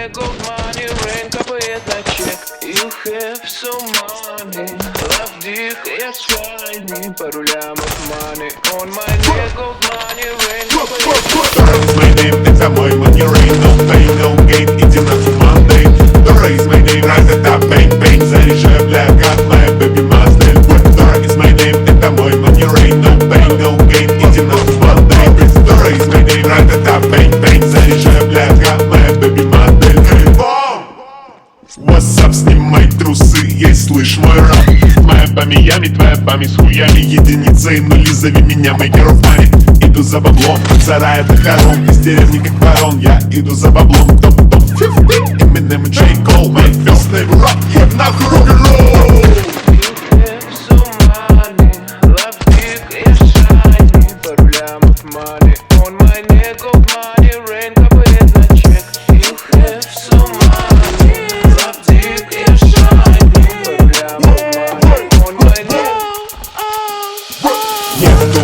neck gold money rain капает на чек. You have so money, love dick, я свайни. Пару лямов money on my neck gold money rain капает на чек. My name, это мой money rain, no pain, no gain, иди на Monday. Dora is my name, rise it up, bang, bang, заряжай, бля, как моя baby master. Dora is my name, это мой money rain, no pain, no gain, иди на Monday. Dora is my name, rise it up, bang, bang, заряжай, бля, как моя baby master. What's up, снимай трусы, ей слышь мой рэп. Моя по Миями, твоя память с хуями, единицы и нули, зови меня maker of money. Иду за баблом, от сарая до хором, из деревни как ворон, я иду за баблом. Топ-топ 50, Eminem и J. Cole, my first name rock, я нахуй рок-н-ролл. You have so money, love dick, я shiny. Пару лямов money on my neck gold money rain капает на чек. You have so money, love dick, я shiny. Пару лямов money on my neck. Нет